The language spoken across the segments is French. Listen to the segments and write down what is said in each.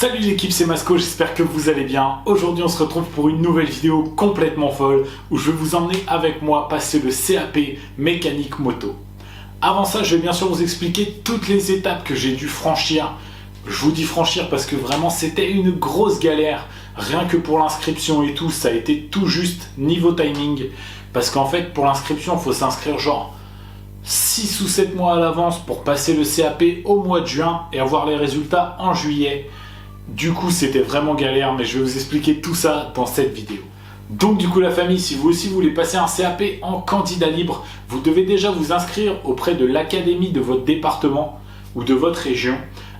Salut l'équipe, c'est Masco, j'espère que vous allez bien. Aujourd'hui on se retrouve pour une nouvelle vidéo complètement folle où je vais vous emmener avec moi passer le CAP mécanique moto. Avant ça, je vais bien sûr vous expliquer toutes les étapes que j'ai dû franchir. Je vous dis franchir parce que vraiment c'était une grosse galère. Rien que pour l'inscription et tout, ça a été tout juste niveau timing. Parce qu'en fait pour l'inscription, il faut s'inscrire genre 6 ou 7 mois à l'avance pour passer le CAP au mois de juin et avoir les résultats en juillet. Du coup c'était vraiment galère, mais je vais vous expliquer tout ça dans cette vidéo. Donc du coup la famille, si vous aussi voulez passer un CAP en candidat libre, vous devez déjà vous inscrire auprès de l'académie de votre département ou de votre région.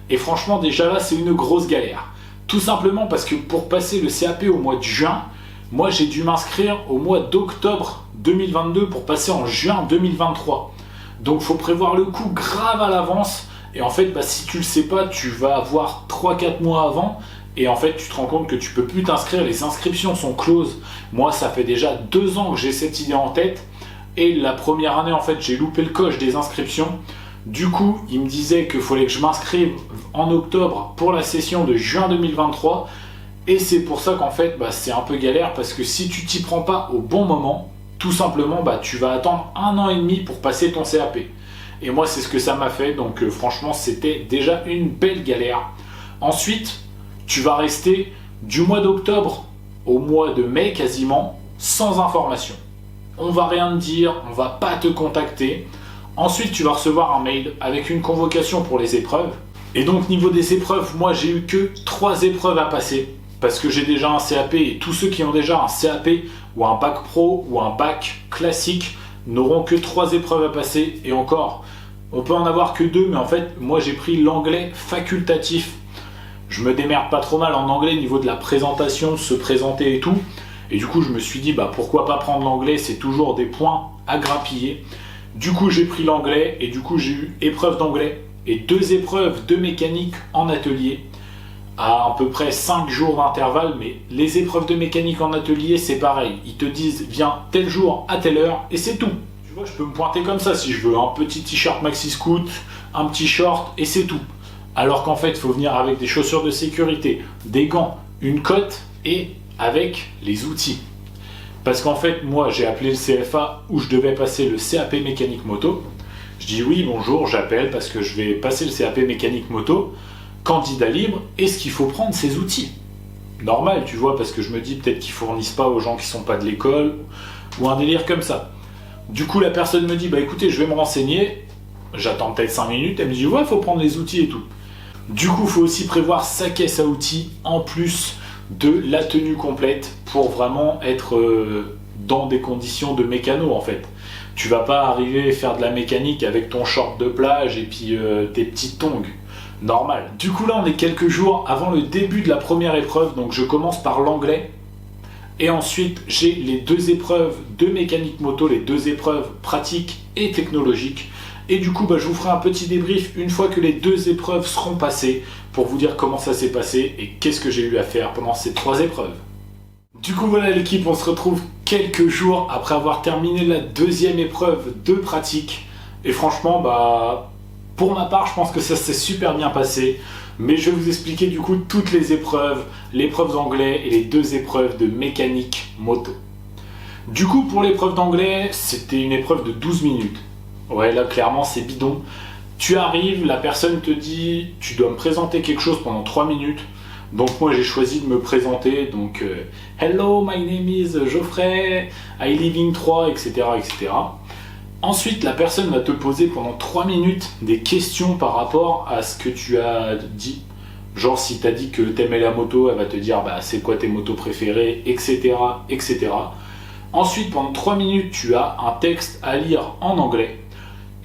Et franchement déjà là c'est une grosse galère. Tout simplement parce que pour passer le CAP au mois de juin, moi j'ai dû m'inscrire au mois d'octobre 2022 pour passer en juin 2023. Donc il faut prévoir le coup grave à l'avance. Et en fait, si tu le sais pas, tu vas avoir 3-4 mois avant. Et en fait, tu te rends compte que tu peux plus t'inscrire. Les inscriptions sont closes. Moi, ça fait déjà 2 ans que j'ai cette idée en tête. Et la première année, en fait, j'ai loupé le coche des inscriptions. Du coup, il me disait qu'il fallait que je m'inscrive en octobre pour la session de juin 2023. Et c'est pour ça qu'en fait, c'est un peu galère. Parce que si tu t'y prends pas au bon moment, tout simplement, tu vas attendre 1 an et demi pour passer ton CAP. Et moi, c'est ce que ça m'a fait. Donc franchement, c'était déjà une belle galère. Ensuite, tu vas rester du mois d'octobre au mois de mai quasiment sans information. On va rien te dire, on va pas te contacter. Ensuite, tu vas recevoir un mail avec une convocation pour les épreuves. Et donc, niveau des épreuves, moi, j'ai eu que 3 épreuves à passer. Parce que j'ai déjà un CAP et tous ceux qui ont déjà un CAP ou un bac pro ou un bac classique n'auront que 3 épreuves à passer. Et encore, on peut en avoir que 2, mais en fait, moi j'ai pris l'anglais facultatif. Je me démerde pas trop mal en anglais au niveau de la présentation, se présenter et tout. Et du coup, je me suis dit, pourquoi pas prendre l'anglais, c'est toujours des points à grappiller. Du coup, j'ai pris l'anglais et du coup, j'ai eu épreuve d'anglais et 2 épreuves de mécanique en atelier à peu près 5 jours d'intervalle. Mais les épreuves de mécanique en atelier, c'est pareil. Ils te disent, viens tel jour à telle heure et c'est tout. Tu vois, je peux me pointer comme ça si je veux, un petit t-shirt maxi scoot, un petit short et c'est tout. Alors qu'en fait, il faut venir avec des chaussures de sécurité, des gants, une cotte et avec les outils. Parce qu'en fait, moi, j'ai appelé le CFA où je devais passer le CAP mécanique moto. Je dis oui, bonjour, j'appelle parce que je vais passer le CAP mécanique moto, candidat libre, est-ce qu'il faut prendre ces outils? Normal, tu vois, parce que je me dis peut-être qu'ils fournissent pas aux gens qui sont pas de l'école ou un délire comme ça. Du coup, la personne me dit, écoutez, je vais me renseigner. J'attends peut-être 5 minutes. Elle me dit, ouais, il faut prendre les outils et tout. Du coup, il faut aussi prévoir sa caisse à outils en plus de la tenue complète pour vraiment être dans des conditions de mécano en fait. Tu vas pas arriver à faire de la mécanique avec ton short de plage et puis tes petites tongs. Normal. Du coup, là, on est quelques jours avant le début de la première épreuve. Donc, je commence par l'anglais. Et ensuite, j'ai les 2 épreuves de mécanique moto, les 2 épreuves pratiques et technologiques. Et du coup, je vous ferai un petit débrief une fois que les 2 épreuves seront passées pour vous dire comment ça s'est passé et qu'est-ce que j'ai eu à faire pendant ces 3 épreuves. Du coup, voilà l'équipe, on se retrouve quelques jours après avoir terminé la 2e épreuve de pratique. Et franchement, pour ma part, je pense que ça s'est super bien passé. Mais je vais vous expliquer du coup toutes les épreuves, l'épreuve d'anglais et les 2 épreuves de mécanique moto. Du coup, pour l'épreuve d'anglais, c'était une épreuve de 12 minutes. Ouais, là, clairement, c'est bidon. Tu arrives, la personne te dit, tu dois me présenter quelque chose pendant 3 minutes. Donc moi, j'ai choisi de me présenter. Donc, hello, my name is Geoffrey, I live in 3, etc., etc. Ensuite, la personne va te poser pendant 3 minutes des questions par rapport à ce que tu as dit. Genre, si tu as dit que tu aimais la moto, elle va te dire c'est quoi tes motos préférées, etc., etc. Ensuite, pendant 3 minutes, tu as un texte à lire en anglais.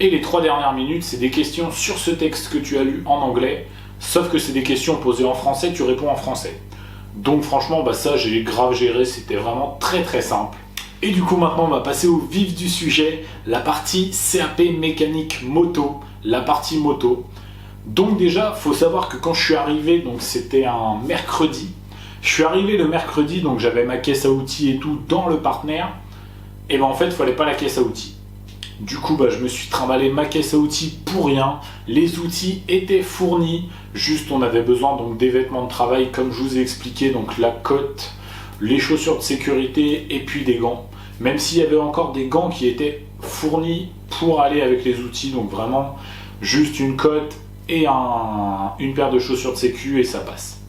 Et les 3 dernières minutes, c'est des questions sur ce texte que tu as lu en anglais. Sauf que c'est des questions posées en français, tu réponds en français. Donc franchement, ça, j'ai grave géré, c'était vraiment très très simple. Et du coup maintenant on va passer au vif du sujet, la partie CAP mécanique moto, la partie moto. Donc déjà, faut savoir que quand je suis arrivé, donc c'était un mercredi, je suis arrivé le mercredi, donc j'avais ma caisse à outils et tout dans le partenaire, et en fait il fallait pas la caisse à outils. Du coup, bah, je me suis trimballé ma caisse à outils pour rien. Les outils étaient fournis, juste on avait besoin donc des vêtements de travail comme je vous ai expliqué, donc la cotte, les chaussures de sécurité et puis des gants. Même s'il y avait encore des gants qui étaient fournis pour aller avec les outils, donc vraiment juste une cotte et une paire de chaussures de sécu et ça passe.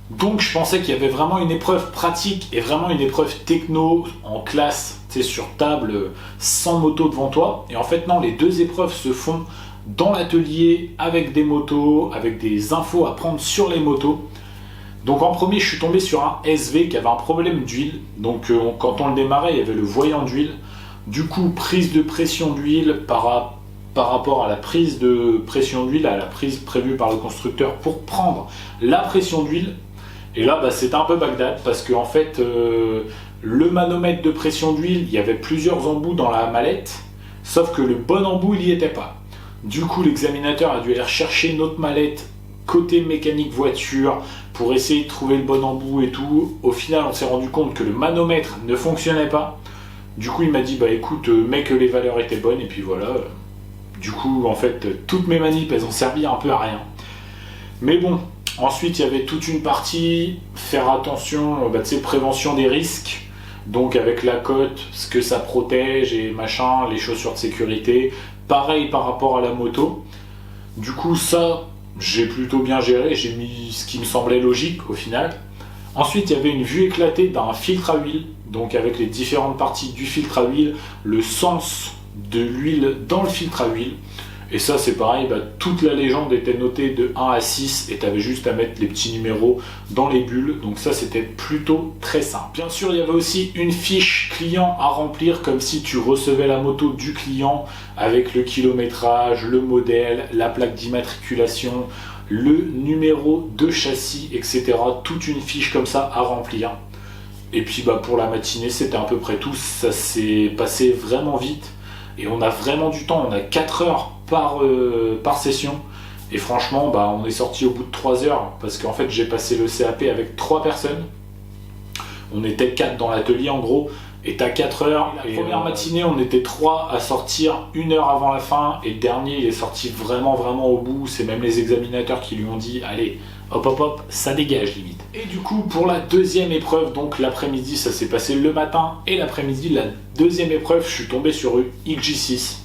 Donc je pensais qu'il y avait vraiment une épreuve pratique et vraiment une épreuve techno en classe, tu sais, sur table, sans moto devant toi. Et en fait non, les deux épreuves se font dans l'atelier avec des motos, avec des infos à prendre sur les motos. Donc en premier, je suis tombé sur un SV qui avait un problème d'huile. Donc quand on le démarrait, il y avait le voyant d'huile. Du coup, prise de pression d'huile par rapport à la prise de pression d'huile, à la prise prévue par le constructeur pour prendre la pression d'huile. Et là, bah, c'était un peu Bagdad parce que en fait, le manomètre de pression d'huile, il y avait plusieurs embouts dans la mallette, sauf que le bon embout, il n'y était pas. Du coup, l'examinateur a dû aller chercher une autre mallette côté mécanique voiture pour essayer de trouver le bon embout et tout. Au final, on s'est rendu compte que le manomètre ne fonctionnait pas. Du coup, il m'a dit, bah écoute, mec, que les valeurs étaient bonnes, et puis voilà. Du coup, en fait, toutes mes manips, elles ont servi un peu à rien. Mais bon, ensuite, il y avait toute une partie, faire attention, bah, tu sais, prévention des risques. Donc avec la cotte, ce que ça protège et machin, les chaussures de sécurité. Pareil par rapport à la moto. Du coup, ça, j'ai plutôt bien géré, j'ai mis ce qui me semblait logique au final. Ensuite, il y avait une vue éclatée d'un filtre à huile, donc avec les différentes parties du filtre à huile, le sens de l'huile dans le filtre à huile. Et ça, c'est pareil, bah, toute la légende était notée de 1 à 6 et tu avais juste à mettre les petits numéros dans les bulles. Donc ça, c'était plutôt très simple. Bien sûr, il y avait aussi une fiche client à remplir comme si tu recevais la moto du client avec le kilométrage, le modèle, la plaque d'immatriculation, le numéro de châssis, etc. Toute une fiche comme ça à remplir. Et puis bah, pour la matinée, c'était à peu près tout. Ça s'est passé vraiment vite. Et on a vraiment du temps, on a 4 heures par session. Et franchement, bah, on est sorti au bout de 3 heures. Parce qu'en fait, j'ai passé le CAP avec 3 personnes. On était 4 dans l'atelier en gros. Et t'as 4 heures. La première matinée, on était 3 à sortir 1 heure avant la fin. Et le dernier, il est sorti vraiment au bout. C'est même les examinateurs qui lui ont dit, allez, hop hop hop, ça dégage limite. Et du coup, pour la deuxième épreuve, donc l'après-midi, ça s'est passé le matin. Et l'après-midi, la deuxième épreuve, je suis tombé sur une XJ6.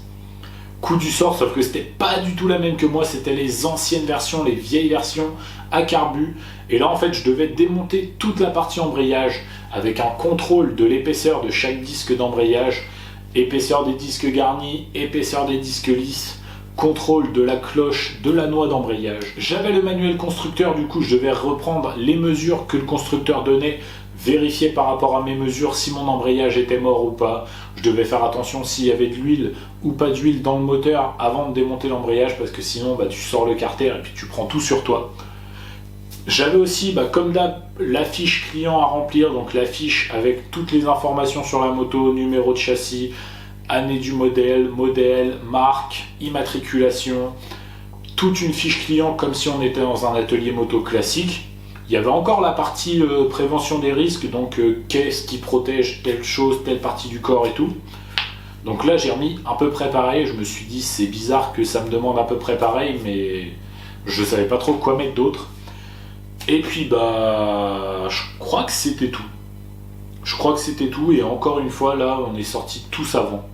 Coup du sort, sauf que c'était pas du tout la même que moi. C'était les anciennes versions, les vieilles versions à carbu. Et là, en fait, je devais démonter toute la partie embrayage avec un contrôle de l'épaisseur de chaque disque d'embrayage, épaisseur des disques garnis, épaisseur des disques lisses, contrôle de la cloche, de la noix d'embrayage. J'avais le manuel constructeur, du coup je devais reprendre les mesures que le constructeur donnait, vérifier par rapport à mes mesures si mon embrayage était mort ou pas. Je devais faire attention s'il y avait de l'huile ou pas d'huile dans le moteur avant de démonter l'embrayage, parce que sinon bah, tu sors le carter et puis tu prends tout sur toi. J'avais aussi, bah, comme d'hab, la fiche client à remplir, donc la fiche avec toutes les informations sur la moto, numéro de châssis, année du modèle, marque, immatriculation, toute une fiche client comme si on était dans un atelier moto classique. Il y avait encore la partie prévention des risques, donc qu'est-ce qui protège telle chose, telle partie du corps et tout. Donc là j'ai remis à peu près pareil, je me suis dit c'est bizarre que ça me demande à peu près pareil, mais je savais pas trop quoi mettre d'autre. Et puis bah je crois que c'était tout. Et encore une fois là on est sortis tous avant.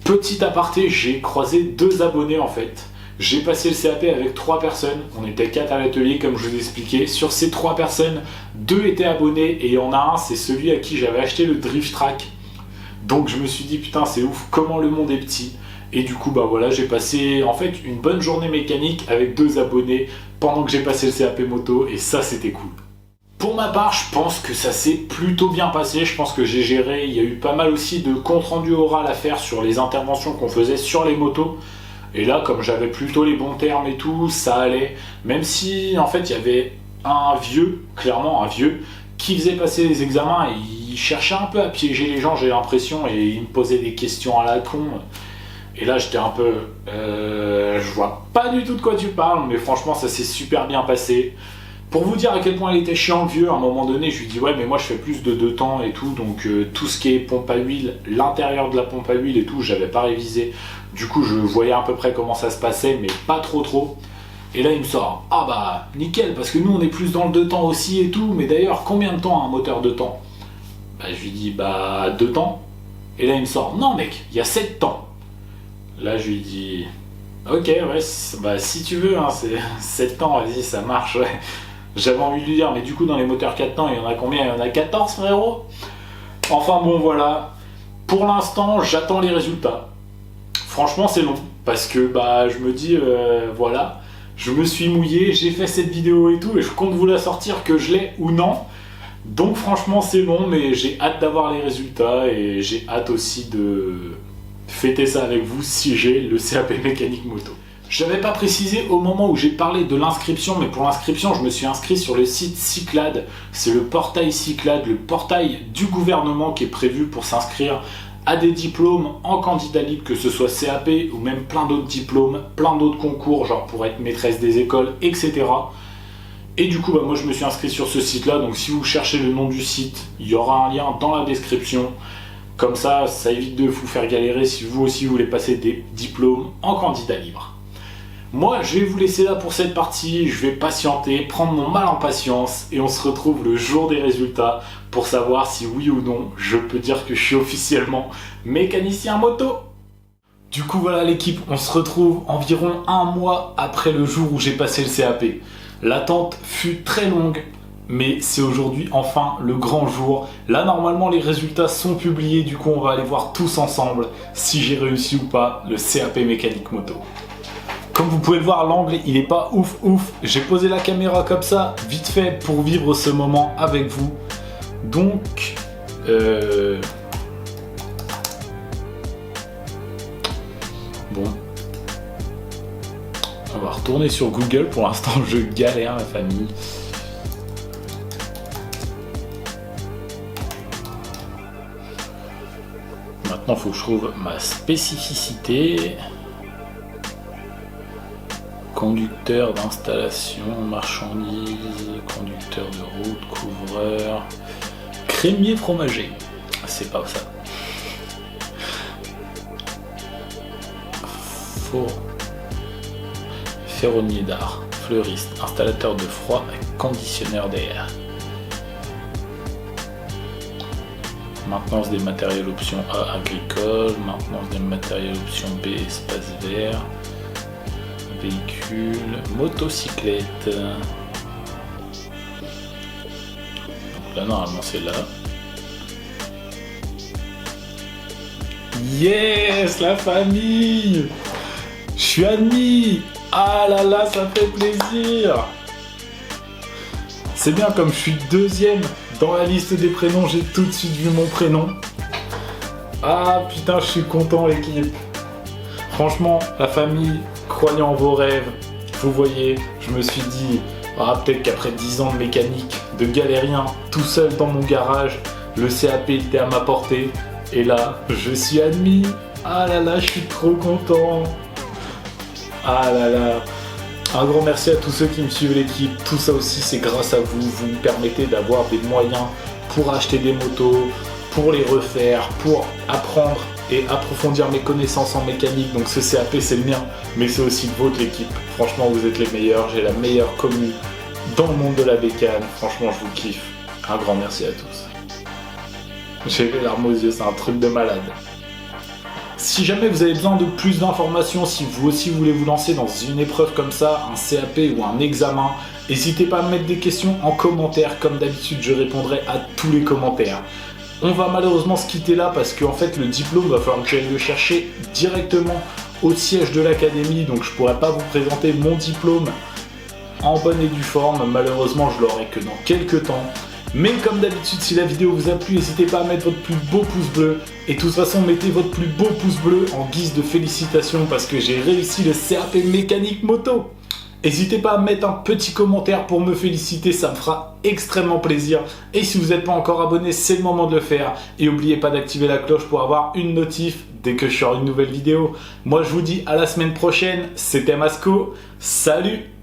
Petit aparté, j'ai croisé 2 abonnés en fait. J'ai passé le CAP avec 3 personnes, on était 4 à l'atelier comme je vous ai expliqué. Sur ces 3 personnes, 2 étaient abonnés et il y en a un, c'est celui à qui j'avais acheté le Drift Track. Donc je me suis dit putain c'est ouf, comment le monde est petit. Et du coup bah voilà, j'ai passé en fait une bonne journée mécanique avec 2 abonnés pendant que j'ai passé le CAP moto et ça c'était cool. Pour ma part, je pense que ça s'est plutôt bien passé, je pense que j'ai géré, il y a eu pas mal aussi de compte rendu oral à faire sur les interventions qu'on faisait sur les motos. Et là, comme j'avais plutôt les bons termes et tout, ça allait. Même si, en fait, il y avait un vieux, clairement un vieux, qui faisait passer les examens et il cherchait un peu à piéger les gens, j'ai l'impression, et il me posait des questions à la con. Et là, j'étais un peu... je vois pas du tout de quoi tu parles, mais franchement, ça s'est super bien passé. Pour vous dire à quel point il était chiant le vieux, à un moment donné je lui dis ouais mais moi je fais plus de 2 temps et tout, donc tout ce qui est pompe à huile, l'intérieur de la pompe à huile et tout, j'avais pas révisé. Du coup je voyais à peu près comment ça se passait, mais pas trop. Et là il me sort, ah bah nickel, parce que nous on est plus dans le 2 temps aussi et tout, mais d'ailleurs combien de temps a un moteur 2 temps? Bah je lui dis bah 2 temps. Et là il me sort, non mec, il y a 7 temps. Là je lui dis, ok ouais, bah si tu veux, hein, c'est 7 temps, vas-y ça marche, ouais. J'avais envie de lui dire, mais du coup dans les moteurs 4 temps, il y en a combien? Il y en a 14 frérot. Enfin bon voilà, pour l'instant j'attends les résultats. Franchement c'est long, parce que bah je me dis, voilà, je me suis mouillé, j'ai fait cette vidéo et tout, et je compte vous la sortir que je l'ai ou non. Donc franchement c'est long, mais j'ai hâte d'avoir les résultats, et j'ai hâte aussi de fêter ça avec vous si j'ai le CAP mécanique moto. Je n'avais pas précisé au moment où j'ai parlé de l'inscription, mais pour l'inscription, je me suis inscrit sur le site Cyclade. C'est le portail Cyclade, le portail du gouvernement qui est prévu pour s'inscrire à des diplômes en candidat libre, que ce soit CAP ou même plein d'autres diplômes, plein d'autres concours, genre pour être maîtresse des écoles, etc. Et du coup, bah, moi je me suis inscrit sur ce site-là, donc si vous cherchez le nom du site, il y aura un lien dans la description. Comme ça, ça évite de vous faire galérer si vous aussi vous voulez passer des diplômes en candidat libre. Moi, je vais vous laisser là pour cette partie, je vais patienter, prendre mon mal en patience, et on se retrouve le jour des résultats pour savoir si oui ou non, je peux dire que je suis officiellement mécanicien moto. Du coup, voilà l'équipe, on se retrouve environ 1 mois après le jour où j'ai passé le CAP. L'attente fut très longue, mais c'est aujourd'hui enfin le grand jour. Là, normalement, les résultats sont publiés, du coup, on va aller voir tous ensemble si j'ai réussi ou pas le CAP mécanique moto. Comme vous pouvez le voir, l'angle il est pas ouf. J'ai posé la caméra comme ça, vite fait, pour vivre ce moment avec vous. Donc, bon, on va retourner sur Google. Pour l'instant, je galère, la famille. Maintenant, il faut que je trouve ma spécificité. Conducteur d'installation, marchandises, conducteur de route, couvreur, crémier fromager. C'est pas ça. Ferronnier d'art, fleuriste, installateur de froid et conditionneur d'air. Maintenance des matériels option A agricole, maintenance des matériels option B espace vert. Véhicule, motocyclette. Donc là normalement c'est là. Yes, la famille. Je suis admis. Ah là là, ça fait plaisir. C'est bien, comme je suis deuxième dans la liste des prénoms, j'ai tout de suite vu mon prénom. Ah putain, je suis content l'équipe. Franchement, la famille, croyez en vos rêves. Vous voyez, je me suis dit, ah, peut-être qu'après 10 ans de mécanique, de galérien, tout seul dans mon garage, le CAP était à ma portée. Et là, je suis admis. Ah là là, je suis trop content. Ah là là. Un grand merci à tous ceux qui me suivent l'équipe. Tout ça aussi, c'est grâce à vous. Vous me permettez d'avoir des moyens pour acheter des motos, pour les refaire, pour apprendre et approfondir mes connaissances en mécanique. Donc ce CAP c'est le mien, mais c'est aussi de votre équipe. Franchement vous êtes les meilleurs, j'ai la meilleure commune dans le monde de la bécane. Franchement je vous kiffe. Un grand merci à tous. J'ai les larmes aux yeux, c'est un truc de malade. Si jamais vous avez besoin de plus d'informations, si vous aussi voulez vous lancer dans une épreuve comme ça, un CAP ou un examen, n'hésitez pas à me mettre des questions en commentaire. Comme d'habitude je répondrai à tous les commentaires. On va malheureusement se quitter là parce qu'en fait le diplôme va falloir que j'aille le chercher directement au siège de l'académie, donc je pourrais pas vous présenter mon diplôme en bonne et due forme, malheureusement je l'aurai que dans quelques temps. Mais comme d'habitude, si la vidéo vous a plu, n'hésitez pas à mettre votre plus beau pouce bleu. Et de toute façon, mettez votre plus beau pouce bleu en guise de félicitations parce que j'ai réussi le CAP mécanique moto. N'hésitez pas à mettre un petit commentaire pour me féliciter, ça me fera extrêmement plaisir. Et si vous n'êtes pas encore abonné, c'est le moment de le faire. Et n'oubliez pas d'activer la cloche pour avoir une notif dès que je sors une nouvelle vidéo. Moi je vous dis à la semaine prochaine, c'était Masco, salut!